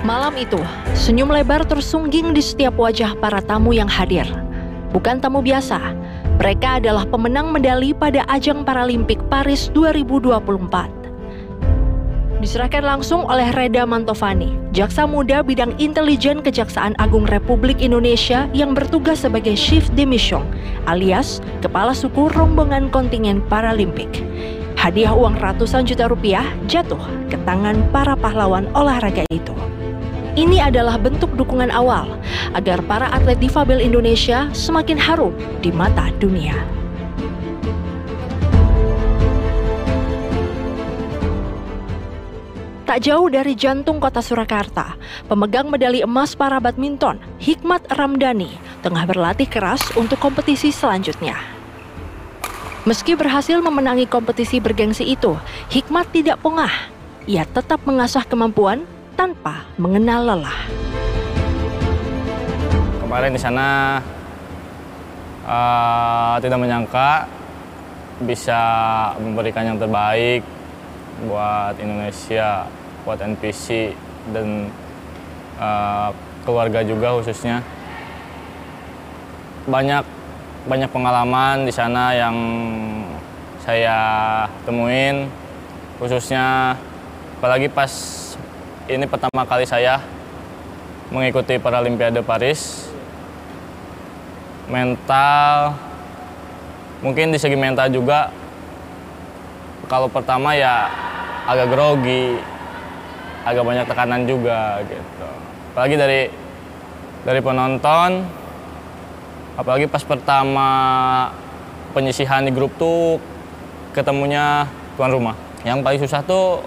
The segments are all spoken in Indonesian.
Malam itu, senyum lebar tersungging di setiap wajah para tamu yang hadir. Bukan tamu biasa, mereka adalah pemenang medali pada ajang Paralimpik Paris 2024. Diserahkan langsung oleh Reda Mantovani, jaksa muda bidang intelijen Kejaksaan Agung Republik Indonesia yang bertugas sebagai Chef de Mission, alias kepala suku rombongan kontingen Paralimpik. Hadiah uang ratusan juta rupiah jatuh ke tangan para pahlawan olahraga itu. Ini adalah bentuk dukungan awal agar para atlet difabel Indonesia semakin harum di mata dunia. Tak jauh dari jantung kota Surakarta, pemegang medali emas para badminton, Hikmat Ramdhani, tengah berlatih keras untuk kompetisi selanjutnya. Meski berhasil memenangi kompetisi bergengsi itu, Hikmat tidak pongah. Ia tetap mengasah kemampuan tanpa mengenal lelah. Kemarin di sana tidak menyangka bisa memberikan yang terbaik buat Indonesia, buat NPC dan keluarga juga khususnya. Banyak pengalaman di sana yang saya temuin, khususnya apalagi pas ini pertama kali saya mengikuti Paralimpiade Paris. Mental, mungkin di segi mental juga, kalau pertama ya agak grogi, agak banyak tekanan juga gitu. Apalagi dari penonton, apalagi pas pertama penyisihan di grup tuh ketemunya tuan rumah. Yang paling susah tuh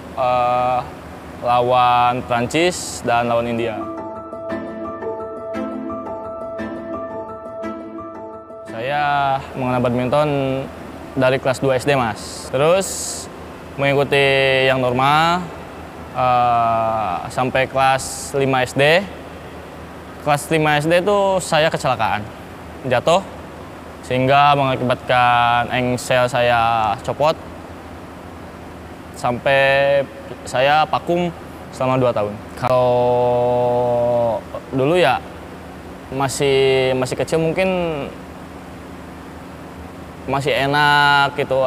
lawan Prancis dan lawan India. Saya mengenal badminton dari kelas 2 SD, Mas. Terus mengikuti yang normal sampai kelas 5 SD. Kelas 5 SD itu saya kecelakaan, jatuh sehingga mengakibatkan engsel saya copot sampai saya vakum selama 2 tahun. Kalau dulu ya masih kecil mungkin masih enak gitu,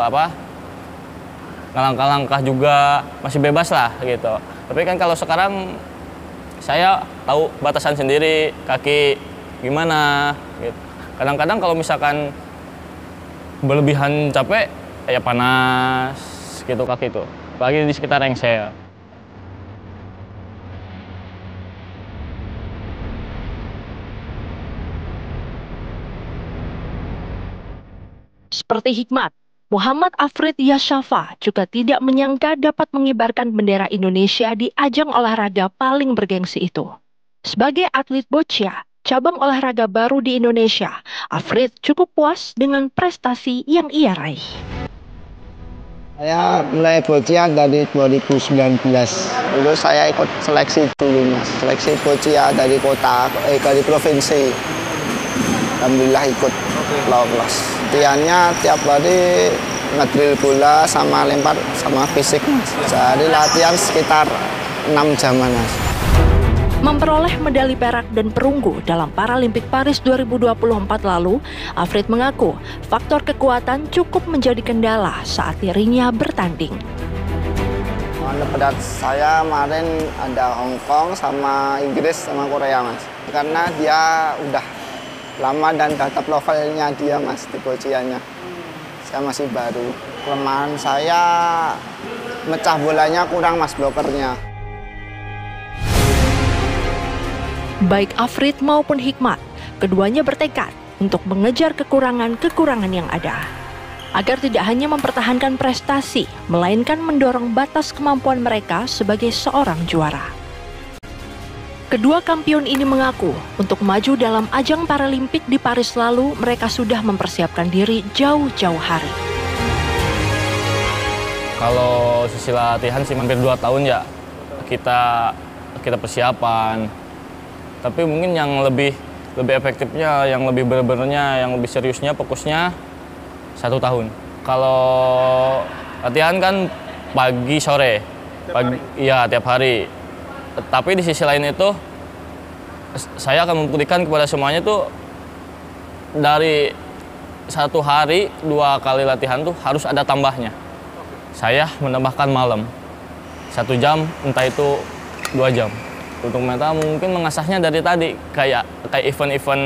ngelangkah-langkah juga masih bebas lah gitu. Tapi kan kalau sekarang saya tahu batasan sendiri, kaki gimana gitu. Kadang-kadang kalau misalkan berlebihan capek ya panas gitu kaki itu, apalagi di sekitar engsel. Seperti Hikmat, Muhammad Afrid Yashafa juga tidak menyangka dapat mengibarkan bendera Indonesia di ajang olahraga paling bergengsi itu. Sebagai atlet boccia, cabang olahraga baru di Indonesia, Afrid cukup puas dengan prestasi yang ia raih. Saya mulai boccia dari 2019. Dulu saya ikut seleksi dulu, Mas. Seleksi boccia dari dari provinsi. Alhamdulillah ikut lolos. Latihannya tiap hari ngedrill bola sama lempar sama fisik, Mas. Sehari latihan sekitar 6 jaman, Mas. Memperoleh medali perak dan perunggu dalam Paralimpik Paris 2024 lalu, Afrid mengaku faktor kekuatan cukup menjadi kendala saat dirinya bertanding. Berat saya kemarin ada Hong Kong sama Inggris sama Korea, Mas. Karena dia udah lama dan top levelnya dia, Mas, di boccianya. Saya masih baru. Kelemahan saya mecah bolanya kurang, Mas, blokernya. Baik Afrid maupun Hikmat, keduanya bertekad untuk mengejar kekurangan-kekurangan yang ada. Agar tidak hanya mempertahankan prestasi, melainkan mendorong batas kemampuan mereka sebagai seorang juara. Kedua kampion ini mengaku untuk maju dalam ajang Paralimpik di Paris lalu mereka sudah mempersiapkan diri jauh-jauh hari. Kalau sisi latihan sih hampir 2 tahun ya kita persiapan. Tapi mungkin yang lebih efektifnya, yang lebih benar-benarnya, yang lebih seriusnya, fokusnya 1 tahun. Kalau latihan kan pagi sore, iya tiap hari. Tapi di sisi lain itu saya akan membuktikan kepada semuanya tuh dari 1 hari 2 kali latihan tuh harus ada tambahnya. Saya menambahkan malam 1 jam, entah itu 2 jam. Untuk mental mungkin mengasahnya dari tadi kayak event-event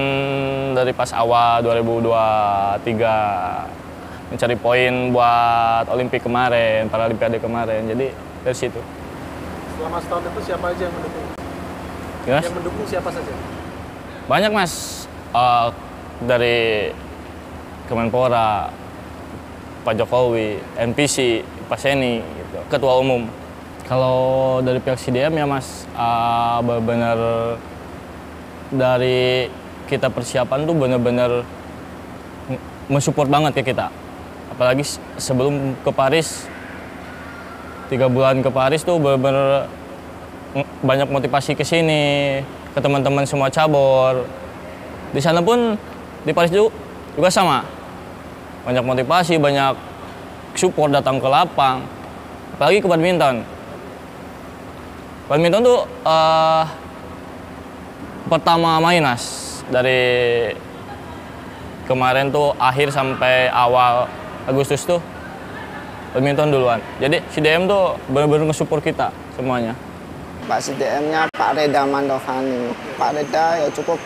dari pas awal 2023 mencari poin buat Olimpik kemarin, Paralimpiade kemarin. Jadi dari situ. Selama setahun itu siapa aja yang mendukung? Yes. Yang mendukung siapa saja? Banyak Mas, dari Kemenpora, Pak Jokowi, NPC, Pak Seni, gitu, Ketua Umum. Kalau dari pihak CDM ya Mas, benar-benar dari kita persiapan tuh benar-benar mensupport banget ke kita. Apalagi sebelum ke Paris, 3 bulan ke Paris tuh benar-benar banyak motivasi ke sini, ke teman-teman semua cabur. Di sana pun, di Paris juga sama. Banyak motivasi, banyak support datang ke lapang. Apalagi ke badminton. Badminton tuh pertama main Mas. Dari kemarin tuh akhir sampai awal Agustus tuh badminton duluan. Jadi CDM tuh benar-benar nge-support kita semuanya. Pak CDM-nya Pak Reda Mantovani. Pak Reda ya cukup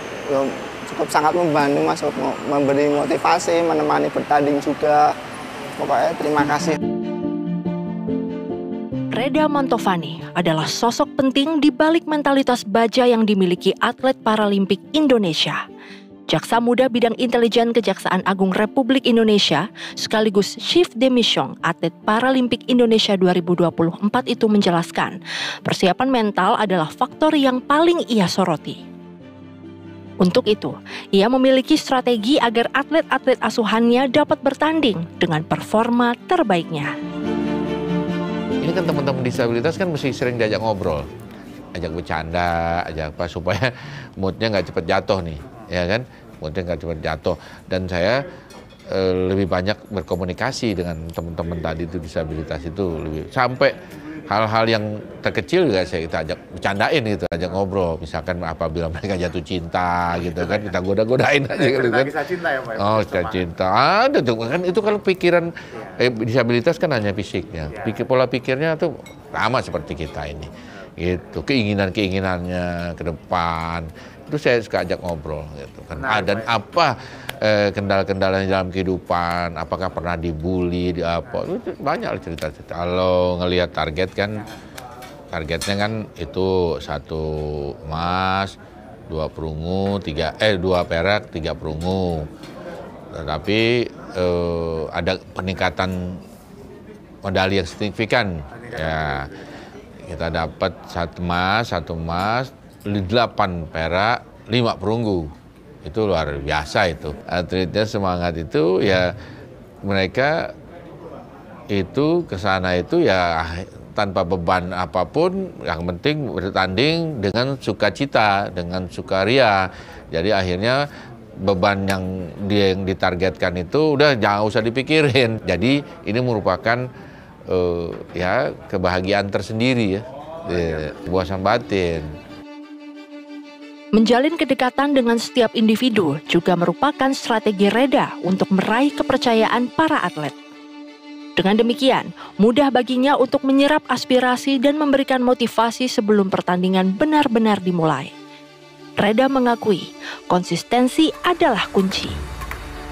sangat membantu Mas, memberi motivasi, menemani bertanding juga. Pokoknya terima kasih. Reda Mantovani adalah sosok penting di balik mentalitas baja yang dimiliki atlet Paralimpik Indonesia. Jaksa Muda Bidang Intelijen Kejaksaan Agung Republik Indonesia sekaligus Chief de Mission atlet Paralimpik Indonesia 2024 itu menjelaskan, persiapan mental adalah faktor yang paling ia soroti. Untuk itu, ia memiliki strategi agar atlet-atlet asuhannya dapat bertanding dengan performa terbaiknya. Ini kan teman-teman disabilitas kan mesti sering diajak ngobrol, ajak bercanda, ajak apa supaya moodnya nggak cepat jatuh nih, ya kan? Moodnya nggak cepat jatuh. Dan saya lebih banyak berkomunikasi dengan teman-teman tadi itu disabilitas itu sampai hal-hal yang terkecil juga kita ajak bercandain gitu, ajak ngobrol. Misalkan apabila mereka jatuh cinta gitu kan, kita goda-godain aja gitu kan. Kisah cinta ya Pak? Oh, kisah cinta. Ada tuh kan, itu kalau pikiran disabilitas kan hanya fisiknya. Pola pikirnya tuh sama seperti kita ini. Gitu, keinginannya ke depan. Itu saya suka ajak ngobrol gitu kan. Dan apa kendala-kendalanya dalam kehidupan, apakah pernah dibully, itu banyak cerita-cerita. Kalau ngelihat target kan, targetnya kan itu 1 emas, 2 perunggu, 2 perak, 3 perunggu. Tetapi ada peningkatan medali yang signifikan. Ya, kita dapat 1 emas, 8 perak, 5 perunggu. Itu luar biasa itu. Atletnya semangat itu ya, mereka itu ke sana itu ya tanpa beban apapun, yang penting bertanding dengan sukacita, dengan sukaria. Jadi akhirnya beban yang ditargetkan itu udah jangan usah dipikirin. Jadi ini merupakan ya kebahagiaan tersendiri ya, kepuasan batin. Menjalin kedekatan dengan setiap individu juga merupakan strategi Reda untuk meraih kepercayaan para atlet. Dengan demikian, mudah baginya untuk menyerap aspirasi dan memberikan motivasi sebelum pertandingan benar-benar dimulai. Reda mengakui, konsistensi adalah kunci.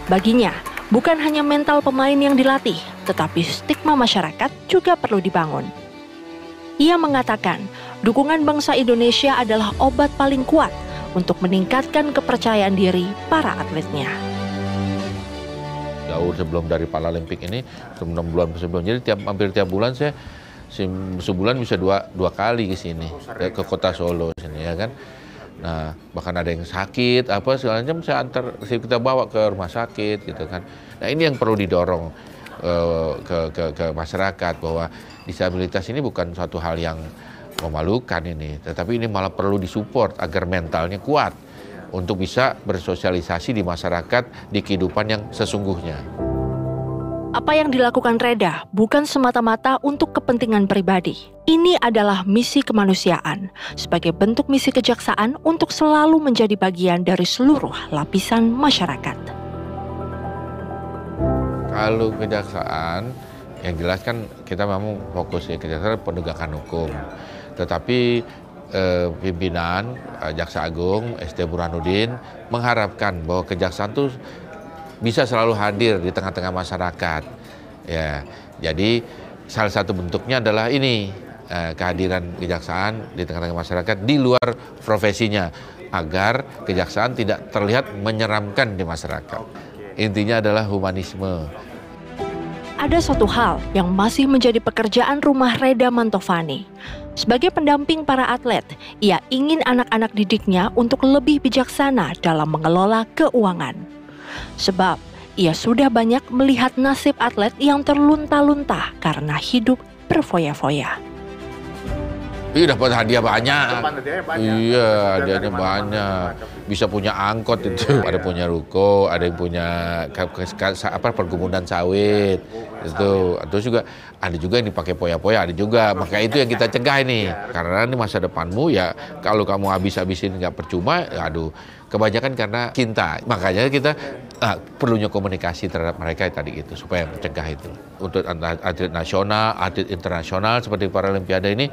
Baginya, bukan hanya mental pemain yang dilatih, tetapi stigma masyarakat juga perlu dibangun. Ia mengatakan, dukungan bangsa Indonesia adalah obat paling kuat untuk meningkatkan kepercayaan diri para atletnya. Jauh sebelum dari Paralimpik ini, 6 bulan sebelum, jadi hampir tiap bulan saya sebulan bisa dua kali ke sini, ke kota Solo sini ya kan. Nah, bahkan ada yang sakit apa segala macam kita bawa ke rumah sakit gitu kan. Nah, ini yang perlu didorong ke masyarakat, bahwa disabilitas ini bukan suatu hal yang memalukan ini, tetapi ini malah perlu disupport agar mentalnya kuat untuk bisa bersosialisasi di masyarakat di kehidupan yang sesungguhnya. Apa yang dilakukan Reda bukan semata-mata untuk kepentingan pribadi. Ini adalah misi kemanusiaan sebagai bentuk misi kejaksaan untuk selalu menjadi bagian dari seluruh lapisan masyarakat. Kalau kejaksaan, yang jelas kan kita memang fokus ya kejaksaan penegakan hukum. Tetapi pimpinan Jaksa Agung ST Burhanuddin mengharapkan bahwa kejaksaan itu bisa selalu hadir di tengah-tengah masyarakat. Ya, jadi salah satu bentuknya adalah ini kehadiran kejaksaan di tengah-tengah masyarakat di luar profesinya agar kejaksaan tidak terlihat menyeramkan di masyarakat. Intinya adalah humanisme. Ada satu hal yang masih menjadi pekerjaan rumah Reda Mantovani. Sebagai pendamping para atlet, ia ingin anak-anak didiknya untuk lebih bijaksana dalam mengelola keuangan. Sebab ia sudah banyak melihat nasib atlet yang terlunta-lunta karena hidup berfoya-foya. Iya, dapat hadiah banyak. Banyak. Iya, hadiahnya banyak. Bisa punya angkot itu, ada punya ruko, ada yang punya perkebunan sawit. Itu, terus juga ada juga yang dipakai poya-poya, ada juga. Maka itu yang kita cegah ini. Karena ini masa depanmu ya, kalau kamu habis-habisin nggak percuma, ya aduh, kebanyakan karena cinta. Makanya kita perlunya komunikasi terhadap mereka tadi itu supaya mencegah itu. Untuk atlet nasional, atlet internasional seperti Paralimpiade ini,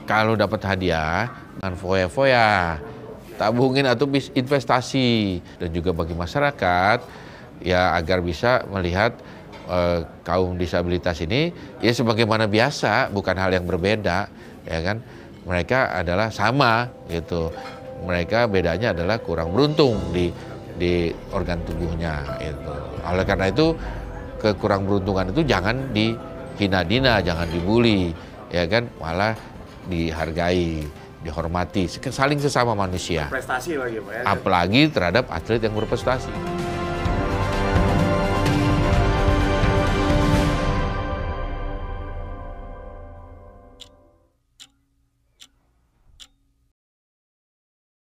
kalau dapat hadiah dengan foya-foya, tabungin atau investasi. Dan juga bagi masyarakat ya agar bisa melihat kaum disabilitas ini ya sebagaimana biasa, bukan hal yang berbeda, ya kan? Mereka adalah sama gitu. Mereka bedanya adalah kurang beruntung di organ tubuhnya itu. Oleh karena itu kekurang beruntungan itu jangan dihina-hina, jangan dibully, ya kan? Malah dihargai, dihormati, saling sesama manusia. Prestasi lagi Pak ya. Apalagi terhadap atlet yang berprestasi.